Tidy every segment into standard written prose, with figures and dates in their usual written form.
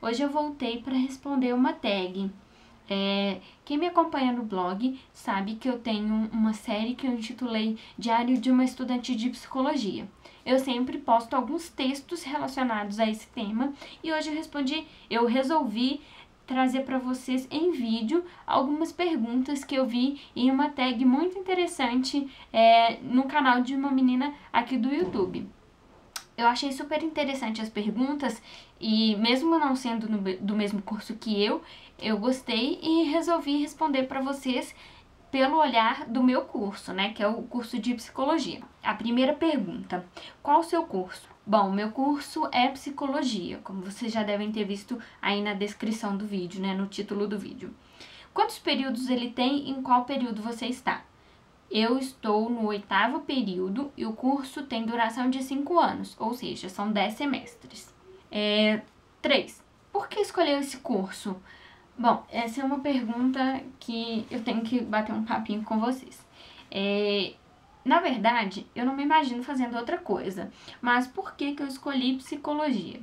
Hoje eu voltei para responder uma tag. Quem me acompanha no blog sabe que eu tenho uma série que eu intitulei Diário de uma Estudante de Psicologia. Eu sempre posto alguns textos relacionados a esse tema e hoje eu resolvi trazer para vocês em vídeo algumas perguntas que eu vi em uma tag muito interessante no canal de uma menina aqui do YouTube. Eu achei super interessante as perguntas e mesmo não sendo do mesmo curso que eu gostei e resolvi responder para vocês pelo olhar do meu curso, né, que é o curso de psicologia. A primeira pergunta: qual o seu curso? Bom, meu curso é psicologia, como vocês já devem ter visto aí na descrição do vídeo, né, no título do vídeo. Quantos períodos ele tem e em qual período você está? Eu estou no 8º período e o curso tem duração de 5 anos, ou seja, são 10 semestres. 3. Por que escolheu esse curso? Bom, essa é uma pergunta que eu tenho que bater um papinho com vocês. Na verdade, eu não me imagino fazendo outra coisa, mas por que eu escolhi psicologia?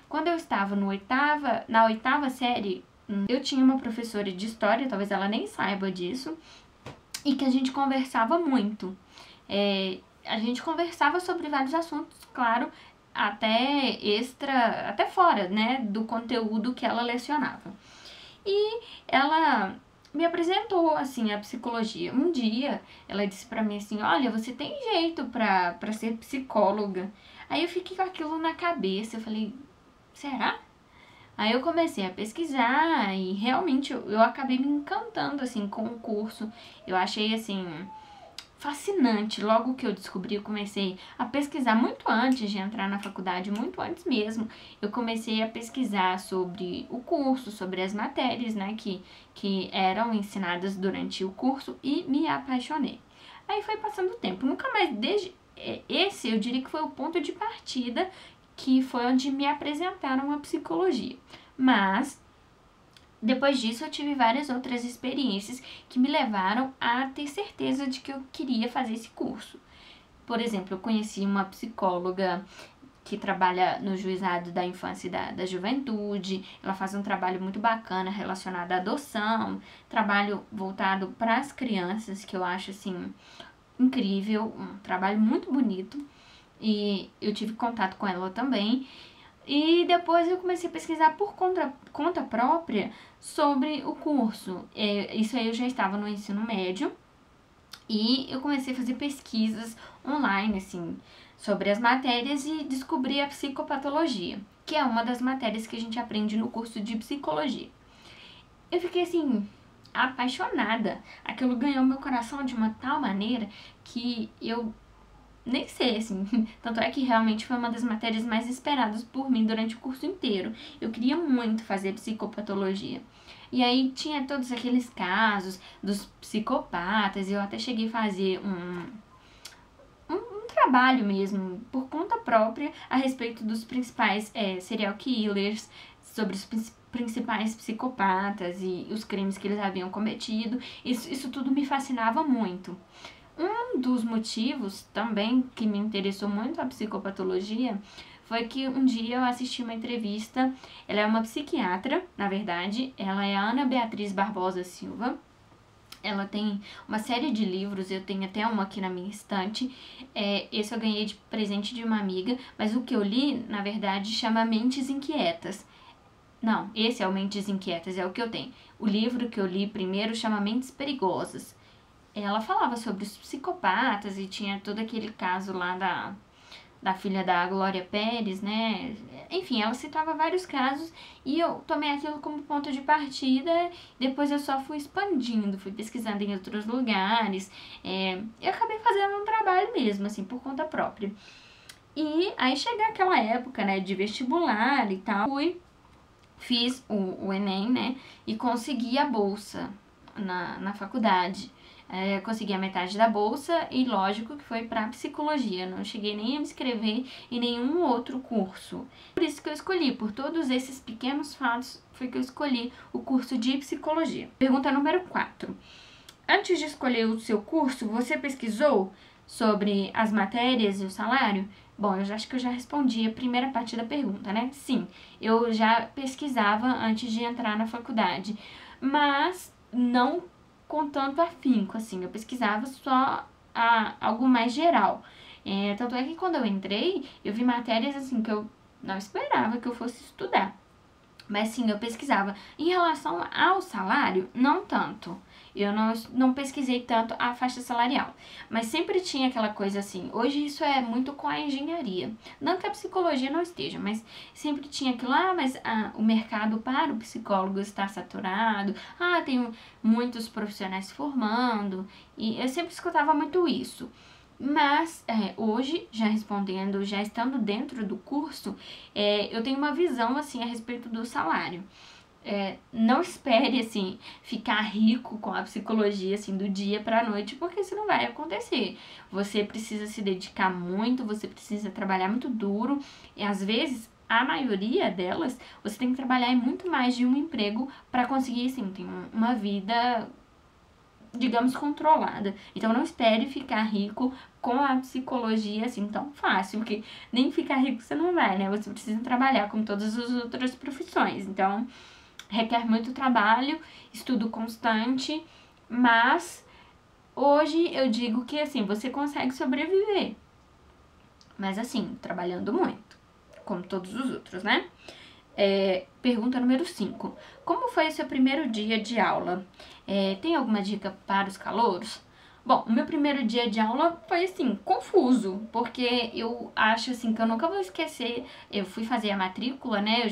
Quando eu estava na 8ª série, eu tinha uma professora de história, talvez ela nem saiba disso, e que a gente conversava muito. A gente conversava sobre vários assuntos, claro, até fora, né, do conteúdo que ela lecionava. E ela me apresentou, assim, a psicologia. Um dia, ela disse pra mim assim: olha, você tem jeito pra ser psicóloga. Aí eu fiquei com aquilo na cabeça, eu falei, será? Aí eu comecei a pesquisar e realmente eu acabei me encantando, assim, com o curso. Eu achei, assim, fascinante. Logo que eu descobri, eu comecei a pesquisar muito antes de entrar na faculdade, muito antes mesmo. Eu comecei a pesquisar sobre o curso, sobre as matérias, né, que eram ensinadas durante o curso e me apaixonei. Aí foi passando o tempo. Nunca mais, esse eu diria que foi o ponto de partida, que foi onde me apresentaram a psicologia. Mas depois disso eu tive várias outras experiências que me levaram a ter certeza de que eu queria fazer esse curso. Por exemplo, eu conheci uma psicóloga que trabalha no Juizado da Infância e da Juventude. Ela faz um trabalho muito bacana relacionado à adoção, trabalho voltado para as crianças, que eu acho, assim, incrível, um trabalho muito bonito. E eu tive contato com ela também. E depois eu comecei a pesquisar por conta própria sobre o curso. Isso aí eu já estava no ensino médio. E eu comecei a fazer pesquisas online, assim, sobre as matérias e descobri a psicopatologia, que é uma das matérias que a gente aprende no curso de psicologia. Eu fiquei, assim, apaixonada. Aquilo ganhou meu coração de uma tal maneira que eu nem sei, assim, tanto é que realmente foi uma das matérias mais esperadas por mim durante o curso inteiro. Eu queria muito fazer psicopatologia. E aí tinha todos aqueles casos dos psicopatas, eu até cheguei a fazer um trabalho mesmo, por conta própria, a respeito dos principais serial killers, sobre os principais psicopatas e os crimes que eles haviam cometido. Isso tudo me fascinava muito. Um dos motivos também que me interessou muito a psicopatologia foi que um dia eu assisti uma entrevista. Ela é uma psiquiatra, na verdade, ela é a Ana Beatriz Barbosa Silva. Ela tem uma série de livros, eu tenho até uma aqui na minha estante. Esse eu ganhei de presente de uma amiga, mas o que eu li, na verdade, chama Mentes Inquietas. Não, esse é o Mentes Inquietas, é o que eu tenho. O livro que eu li primeiro chama Mentes Perigosas. Ela falava sobre os psicopatas e tinha todo aquele caso lá da filha da Glória Pérez, né? Enfim, ela citava vários casos e eu tomei aquilo como ponto de partida. Depois eu só fui expandindo, fui pesquisando em outros lugares. Eu acabei fazendo um trabalho mesmo, assim, por conta própria. E aí chegou aquela época, né, de vestibular e tal. Fiz o Enem, né, e consegui a bolsa na faculdade. Consegui a metade da bolsa e lógico que foi para psicologia, não cheguei nem a me inscrever em nenhum outro curso. Por isso que eu escolhi, por todos esses pequenos fatos, foi que eu escolhi o curso de psicologia. Pergunta número 4. Antes de escolher o seu curso, você pesquisou sobre as matérias e o salário? Bom, eu já acho que eu já respondi a primeira parte da pergunta, né? Sim, eu já pesquisava antes de entrar na faculdade, mas não com tanto afinco, assim. Eu pesquisava só algo mais geral. Tanto é que quando eu entrei, eu vi matérias, assim, que eu não esperava que eu fosse estudar. Mas sim, eu pesquisava. Em relação ao salário, não tanto. Eu não pesquisei tanto a faixa salarial. Mas sempre tinha aquela coisa assim. Hoje isso é muito com a engenharia. Não que a psicologia não esteja, mas sempre tinha aquilo. Mas o mercado para o psicólogo está saturado. Tem muitos profissionais se formando. E eu sempre escutava muito isso. Mas hoje, já respondendo, já estando dentro do curso, eu tenho uma visão assim a respeito do salário. Não espere assim ficar rico com a psicologia assim do dia para a noite, porque isso não vai acontecer. Você precisa se dedicar muito, você precisa trabalhar muito duro e às vezes a maioria delas você tem que trabalhar em muito mais de um emprego para conseguir assim ter uma vida, digamos, controlada. Então não espere ficar rico com a psicologia assim tão fácil, porque nem ficar rico você não vai, né? Você precisa trabalhar como todas as outras profissões. Então requer muito trabalho, estudo constante, mas hoje eu digo que assim, você consegue sobreviver. Mas assim, trabalhando muito, como todos os outros, né? Pergunta número 5. Como foi o seu primeiro dia de aula? Tem alguma dica para os calouros? Bom, o meu primeiro dia de aula foi, assim, confuso, porque eu acho, assim, que eu nunca vou esquecer. Eu fui fazer a matrícula, né,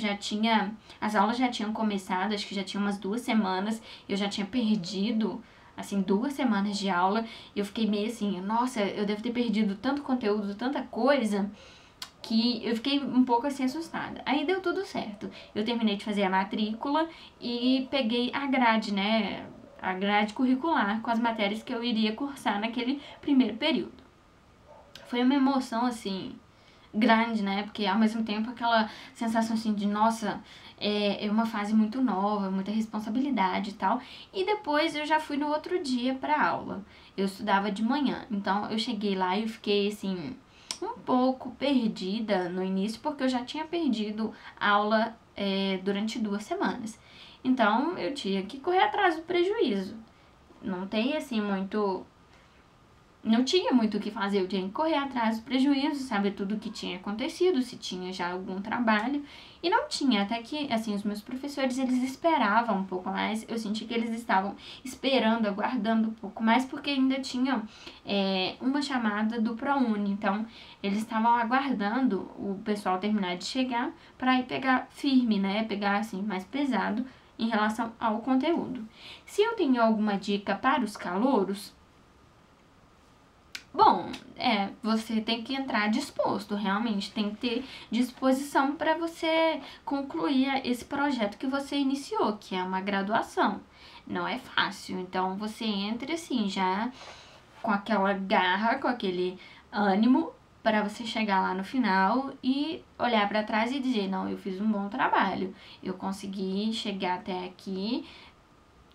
as aulas já tinham começado, acho que já tinha umas 2 semanas, eu já tinha perdido, assim, 2 semanas de aula, e eu fiquei meio assim, nossa, eu devo ter perdido tanto conteúdo, tanta coisa, que eu fiquei um pouco assim assustada. Aí deu tudo certo. Eu terminei de fazer a matrícula e peguei a grade, né? A grade curricular com as matérias que eu iria cursar naquele primeiro período. Foi uma emoção assim grande, né? Porque ao mesmo tempo aquela sensação assim de nossa, é uma fase muito nova, muita responsabilidade e tal. E depois eu já fui no outro dia para aula. Eu estudava de manhã, então eu cheguei lá e eu fiquei assim um pouco perdida no início, porque eu já tinha perdido aula durante 2 semanas. Então eu tinha que correr atrás do prejuízo. Não tem assim muito. Não tinha muito o que fazer, eu tinha que correr atrás do prejuízo, saber tudo o que tinha acontecido, se tinha já algum trabalho. E não tinha, até que, assim, os meus professores, eles esperavam um pouco mais. Eu senti que eles estavam esperando, aguardando um pouco mais, porque ainda tinham uma chamada do ProUni. Então, eles estavam aguardando o pessoal terminar de chegar para ir pegar firme, né? Pegar, assim, mais pesado em relação ao conteúdo. Se eu tenho alguma dica para os calouros, bom, você tem que entrar disposto, realmente, tem que ter disposição para você concluir esse projeto que você iniciou, que é uma graduação. Não é fácil, então você entra assim, já com aquela garra, com aquele ânimo, para você chegar lá no final e olhar para trás e dizer, não, eu fiz um bom trabalho, eu consegui chegar até aqui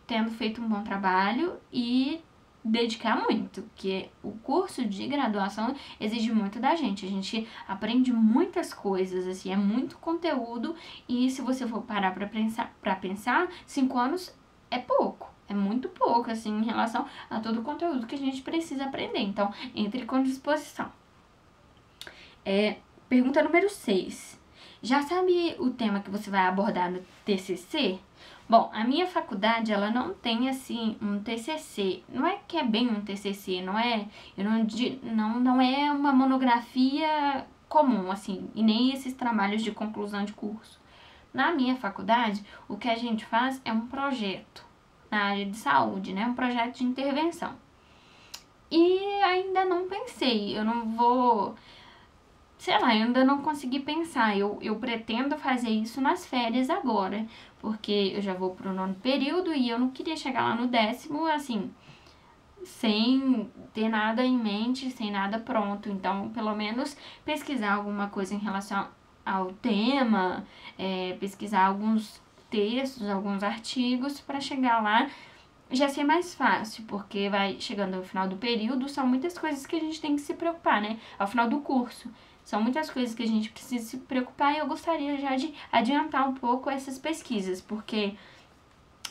tendo feito um bom trabalho e dedicar muito, porque o curso de graduação exige muito da gente. A gente aprende muitas coisas, assim, é muito conteúdo e se você for parar para pensar, 5 anos é pouco. É muito pouco, assim, em relação a todo o conteúdo que a gente precisa aprender. Então, entre com disposição. Pergunta número 6. Já sabe o tema que você vai abordar no TCC? Bom, a minha faculdade, ela não tem, assim, um TCC. Não é que é bem um TCC, não é uma monografia comum, assim, e nem esses trabalhos de conclusão de curso. Na minha faculdade, o que a gente faz é um projeto na área de saúde, né? Um projeto de intervenção. E ainda não pensei, eu não vou... Sei lá, eu ainda não consegui pensar. Eu pretendo fazer isso nas férias agora, porque eu já vou pro 9º período e eu não queria chegar lá no 10º, assim, sem ter nada em mente, sem nada pronto. Então, pelo menos pesquisar alguma coisa em relação ao tema, pesquisar alguns textos, alguns artigos para chegar lá já ser mais fácil, porque vai chegando ao final do período, são muitas coisas que a gente tem que se preocupar, né? Ao final do curso. São muitas coisas que a gente precisa se preocupar e eu gostaria já de adiantar um pouco essas pesquisas, porque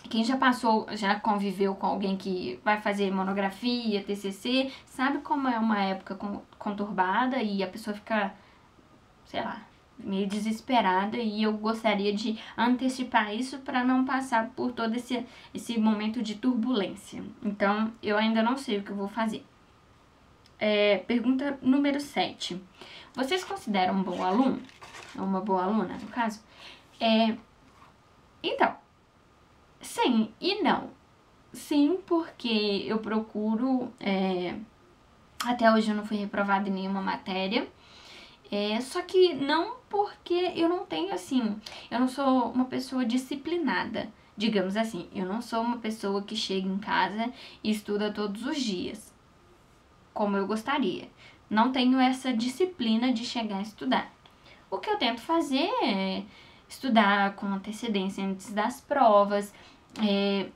quem já passou, já conviveu com alguém que vai fazer monografia, TCC, sabe como é uma época conturbada e a pessoa fica, sei lá, meio desesperada, e eu gostaria de antecipar isso para não passar por todo esse momento de turbulência. Então, eu ainda não sei o que eu vou fazer. Pergunta número 7. Vocês consideram um bom aluno? Uma boa aluna, no caso? Então, sim e não. Sim, porque eu procuro... até hoje eu não fui reprovada em nenhuma matéria. Só que não porque eu não tenho, assim... Eu não sou uma pessoa disciplinada, digamos assim. Eu não sou uma pessoa que chega em casa e estuda todos os dias, como eu gostaria. Não tenho essa disciplina de chegar a estudar. O que eu tento fazer é estudar com antecedência antes das provas,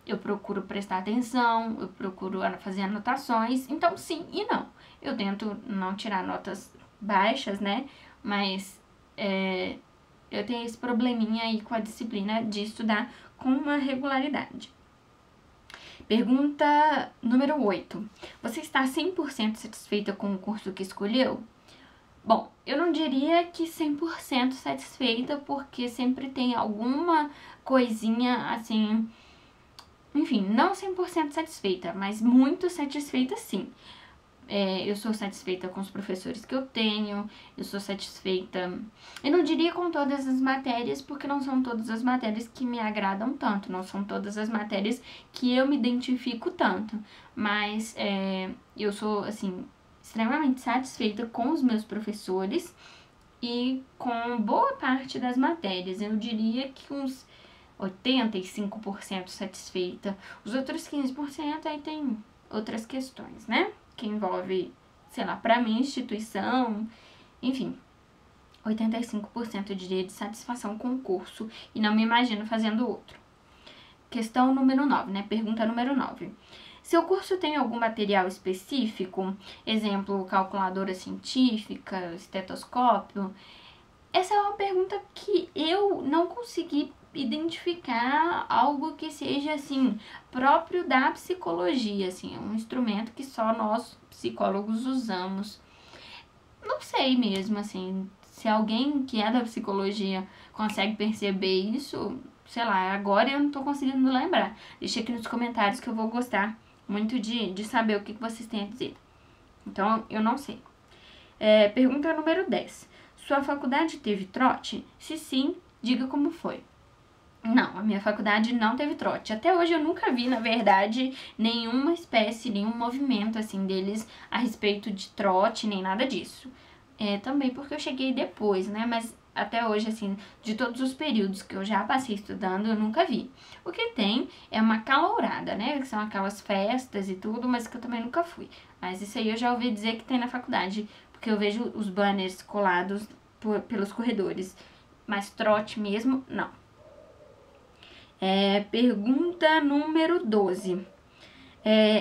eu procuro prestar atenção, eu procuro fazer anotações. Então, sim e não. Eu tento não tirar notas baixas, né? Mas eu tenho esse probleminha aí com a disciplina de estudar com uma regularidade. Pergunta número 8. Você está 100% satisfeita com o curso que escolheu? Bom, eu não diria que 100% satisfeita, porque sempre tem alguma coisinha, assim... Enfim, não 100% satisfeita, mas muito satisfeita sim. Eu sou satisfeita com os professores que eu tenho, eu sou satisfeita... Eu não diria com todas as matérias, porque não são todas as matérias que me agradam tanto, não são todas as matérias que eu me identifico tanto, mas eu sou, assim, extremamente satisfeita com os meus professores e com boa parte das matérias. Eu diria que uns 85% satisfeita. Os outros 15% aí tem outras questões, né? Que envolve, sei lá, pra mim, instituição, enfim, 85% eu diria de satisfação com o curso e não me imagino fazendo outro. Questão número 9, né? Pergunta número 9. Seu curso tem algum material específico? Exemplo, calculadora científica, estetoscópio? Essa é uma pergunta que eu não consegui identificar algo que seja, assim, próprio da psicologia, assim, é um instrumento que só nós psicólogos usamos. Não sei mesmo, assim, se alguém que é da psicologia consegue perceber isso, sei lá, agora eu não tô conseguindo lembrar. Deixa aqui nos comentários que eu vou gostar muito de saber o que vocês têm a dizer. Então, eu não sei. Pergunta número 10. Sua faculdade teve trote? Se sim, diga como foi. Não, a minha faculdade não teve trote. Até hoje eu nunca vi, na verdade, nenhuma espécie, nenhum movimento, assim, deles a respeito de trote, nem nada disso. Também porque eu cheguei depois, né, mas até hoje, assim, de todos os períodos que eu já passei estudando, eu nunca vi. O que tem é uma calourada, né, que são aquelas festas e tudo, mas que eu também nunca fui. Mas isso aí eu já ouvi dizer que tem na faculdade, porque eu vejo os banners colados pelos corredores. Mas trote mesmo, não. Pergunta número 12.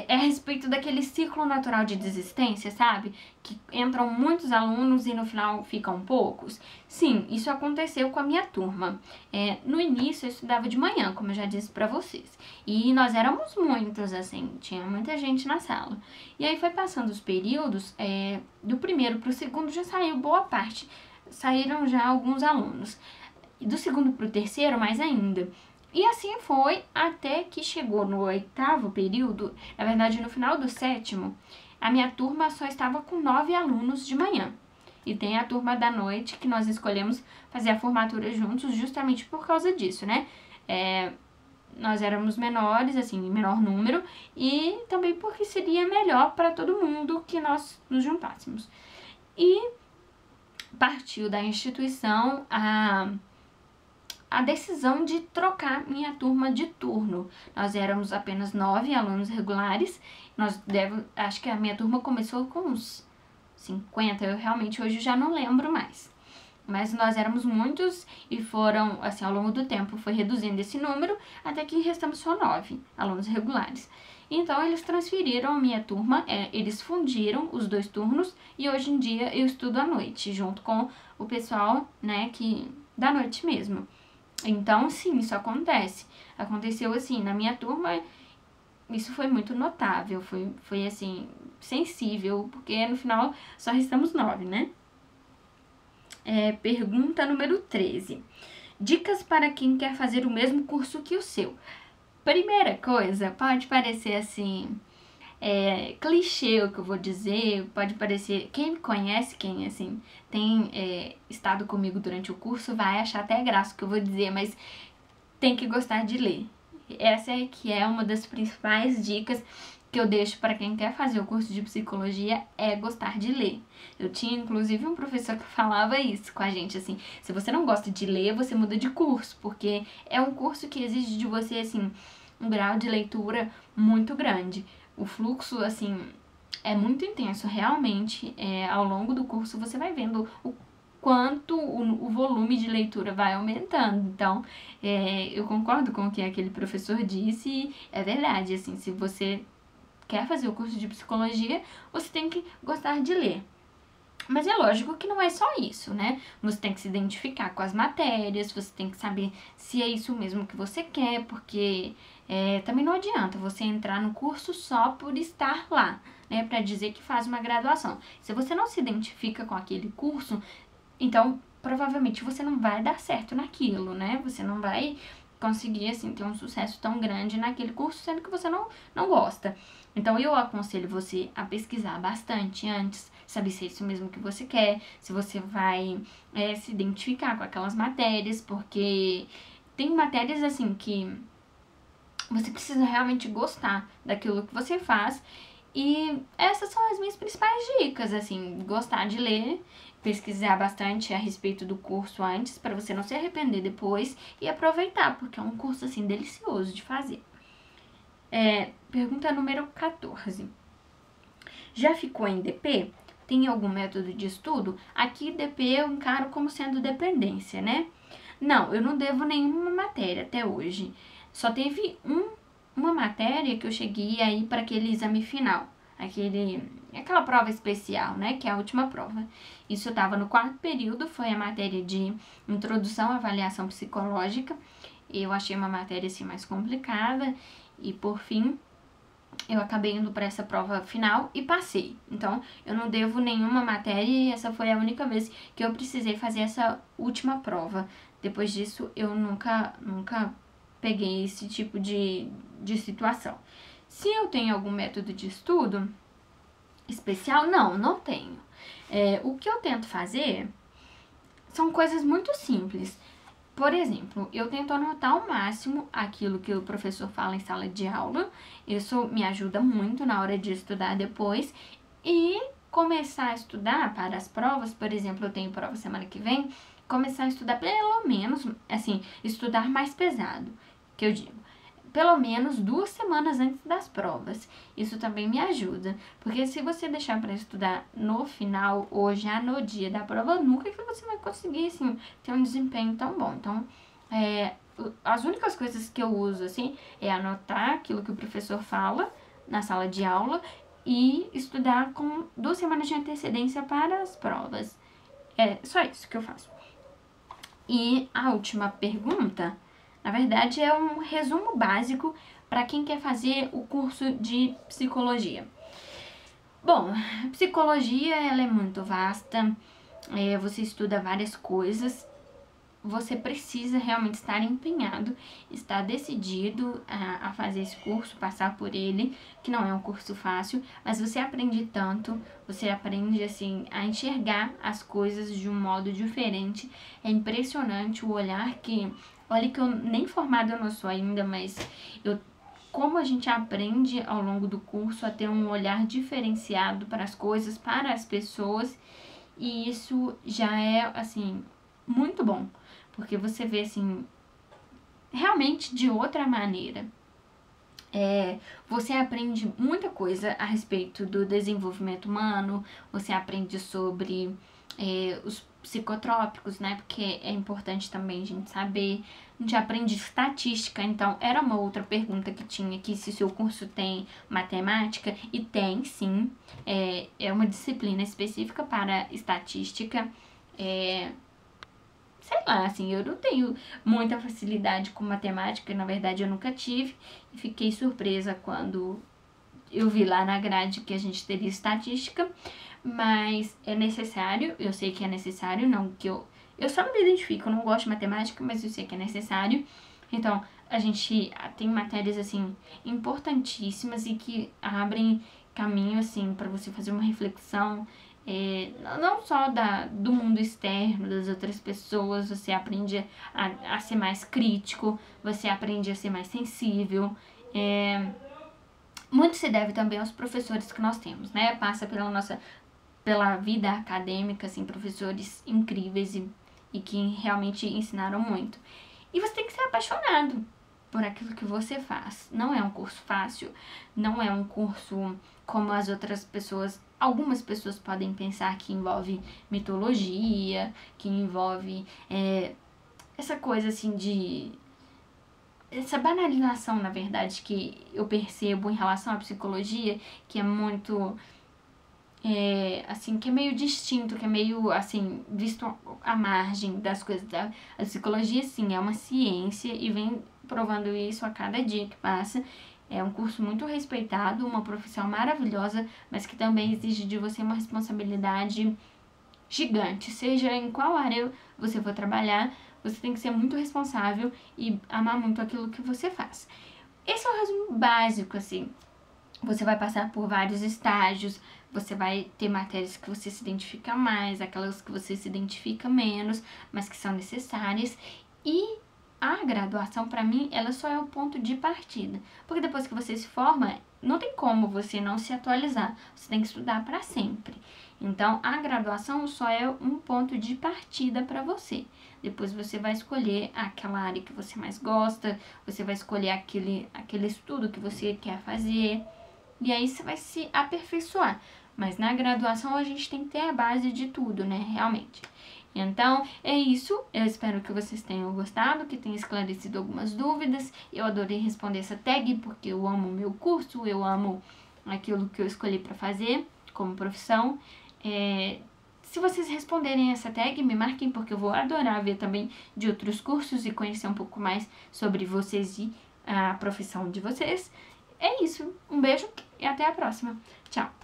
A respeito daquele ciclo natural de desistência, sabe? Que entram muitos alunos e no final ficam poucos. Sim, isso aconteceu com a minha turma. No início eu estudava de manhã, como eu já disse pra vocês. E nós éramos muitos, assim, tinha muita gente na sala. E aí foi passando os períodos, do primeiro pro segundo já saiu boa parte. Saíram já alguns alunos. E do segundo pro terceiro, mais ainda. E assim foi até que chegou no 8º período, na verdade no final do 7º, a minha turma só estava com 9 alunos de manhã. E tem a turma da noite que nós escolhemos fazer a formatura juntos justamente por causa disso, né? Nós éramos menores, assim, em menor número, e também porque seria melhor para todo mundo que nós nos juntássemos. E partiu da instituição a decisão de trocar minha turma de turno. Nós éramos apenas 9 alunos regulares, acho que a minha turma começou com uns 50, eu realmente hoje já não lembro mais. Mas nós éramos muitos e foram, assim, ao longo do tempo foi reduzindo esse número, até que restamos só 9 alunos regulares. Então, eles transferiram a minha turma, eles fundiram os 2 turnos e hoje em dia eu estudo à noite, junto com o pessoal, né, da noite mesmo. Então, sim, isso acontece. Aconteceu assim, na minha turma, isso foi muito notável, foi assim, sensível, porque no final só restamos 9, né? Pergunta número 13. Dicas para quem quer fazer o mesmo curso que o seu. Primeira coisa, pode parecer assim, clichê o que eu vou dizer, pode parecer, quem me conhece, quem assim tem estado comigo durante o curso vai achar até graça o que eu vou dizer, mas tem que gostar de ler. Essa é que é uma das principais dicas que eu deixo para quem quer fazer o curso de psicologia, é gostar de ler. Eu tinha inclusive um professor que falava isso com a gente, assim, se você não gosta de ler, você muda de curso, porque é um curso que exige de você, assim, um grau de leitura muito grande. O fluxo, assim, é muito intenso, realmente, ao longo do curso você vai vendo o quanto o volume de leitura vai aumentando. Então, eu concordo com o que aquele professor disse, e é verdade, assim, se você quer fazer o curso de psicologia, você tem que gostar de ler. Mas é lógico que não é só isso, né? Você tem que se identificar com as matérias, você tem que saber se é isso mesmo que você quer, porque também não adianta você entrar no curso só por estar lá, né? Para dizer que faz uma graduação. Se você não se identifica com aquele curso, então provavelmente você não vai dar certo naquilo, né? Você não vai conseguir, assim, ter um sucesso tão grande naquele curso, sendo que você não gosta. Então, eu aconselho você a pesquisar bastante antes, saber se é isso mesmo que você quer, se você vai se identificar com aquelas matérias, porque tem matérias, assim, que você precisa realmente gostar daquilo que você faz, e essas são as minhas principais dicas, assim, gostar de ler, pesquisar bastante a respeito do curso antes, para você não se arrepender depois, e aproveitar, porque é um curso, assim, delicioso de fazer. Pergunta número 14. Já ficou em DP? Tem algum método de estudo? Aqui DP eu encaro como sendo dependência, né? Não, eu não devo nenhuma matéria até hoje. Só teve uma matéria que eu cheguei aí para aquele exame final. Aquela prova especial, né? Que é a última prova. Isso eu estava no 4º período, foi a matéria de Introdução à Avaliação Psicológica. Eu achei uma matéria assim mais complicada e por fim eu acabei indo para essa prova final e passei. Então, eu não devo nenhuma matéria e essa foi a única vez que eu precisei fazer essa última prova. Depois disso, eu nunca peguei esse tipo de situação. Se eu tenho algum método de estudo especial, não tenho. O que eu tento fazer são coisas muito simples. Por exemplo, eu tento anotar ao máximo aquilo que o professor fala em sala de aula. Isso me ajuda muito na hora de estudar depois. E começar a estudar para as provas, por exemplo, eu tenho prova semana que vem, começar a estudar pelo menos, assim, estudar mais pesado, que eu digo. Pelo menos 2 semanas antes das provas. Isso também me ajuda. Porque se você deixar para estudar no final ou já no dia da prova, nunca que você vai conseguir, assim, ter um desempenho tão bom. Então, as únicas coisas que eu uso, assim, é anotar aquilo que o professor fala na sala de aula e estudar com 2 semanas de antecedência para as provas. É só isso que eu faço. E a última pergunta, na verdade, é um resumo básico para quem quer fazer o curso de psicologia. Bom, psicologia ela é muito vasta, você estuda várias coisas, você precisa realmente estar empenhado, estar decidido a fazer esse curso, passar por ele, que não é um curso fácil, mas você aprende tanto, você aprende assim a enxergar as coisas de um modo diferente. É impressionante o olhar que, olha que eu nem formada eu não sou ainda, mas como a gente aprende ao longo do curso a ter um olhar diferenciado para as coisas, para as pessoas, e isso já é assim muito bom. Porque você vê, assim, realmente de outra maneira. Você aprende muita coisa a respeito do desenvolvimento humano, você aprende sobre os psicotrópicos, né? Porque é importante também a gente saber. A gente aprende estatística, então era uma outra pergunta que tinha aqui, se o seu curso tem matemática, e tem sim, é uma disciplina específica para estatística, sei lá, assim, eu não tenho muita facilidade com matemática, na verdade eu nunca tive, e fiquei surpresa quando eu vi lá na grade que a gente teria estatística, mas é necessário, eu sei que é necessário, não que eu só não me identifico, eu não gosto de matemática, mas eu sei que é necessário. Então, a gente tem matérias, assim, importantíssimas e que abrem caminho, assim, para você fazer uma reflexão, não só do mundo externo, das outras pessoas, você aprende a ser mais crítico, você aprende a ser mais sensível, muito se deve também aos professores que nós temos, né? Passa pela vida acadêmica, assim, professores incríveis e que realmente ensinaram muito. E você tem que ser apaixonado por aquilo que você faz. Não é um curso fácil, não é um curso como as outras pessoas, algumas pessoas podem pensar que envolve mitologia, que envolve essa coisa assim essa banalização, na verdade, que eu percebo em relação à psicologia, que é muito, assim, que é meio distinto, que é meio, assim, visto à margem das coisas. A psicologia, sim, é uma ciência e vem provando isso a cada dia que passa. É um curso muito respeitado, uma profissão maravilhosa, mas que também exige de você uma responsabilidade gigante. Seja em qual área você for trabalhar, você tem que ser muito responsável e amar muito aquilo que você faz. Esse é o resumo básico, assim. Você vai passar por vários estágios, você vai ter matérias que você se identifica mais, aquelas que você se identifica menos, mas que são necessárias. E a graduação, para mim, ela só é o ponto de partida. Porque depois que você se forma, não tem como você não se atualizar. Você tem que estudar para sempre. Então, a graduação só é um ponto de partida para você. Depois você vai escolher aquela área que você mais gosta, você vai escolher aquele estudo que você quer fazer, e aí você vai se aperfeiçoar. Mas na graduação a gente tem que ter a base de tudo, né? Realmente. Então, é isso. Eu espero que vocês tenham gostado, que tenha esclarecido algumas dúvidas. Eu adorei responder essa tag porque eu amo o meu curso, eu amo aquilo que eu escolhi para fazer como profissão. Se vocês responderem essa tag, me marquem, porque eu vou adorar ver também de outros cursos e conhecer um pouco mais sobre vocês e a profissão de vocês. É isso. Um beijo e até a próxima. Tchau!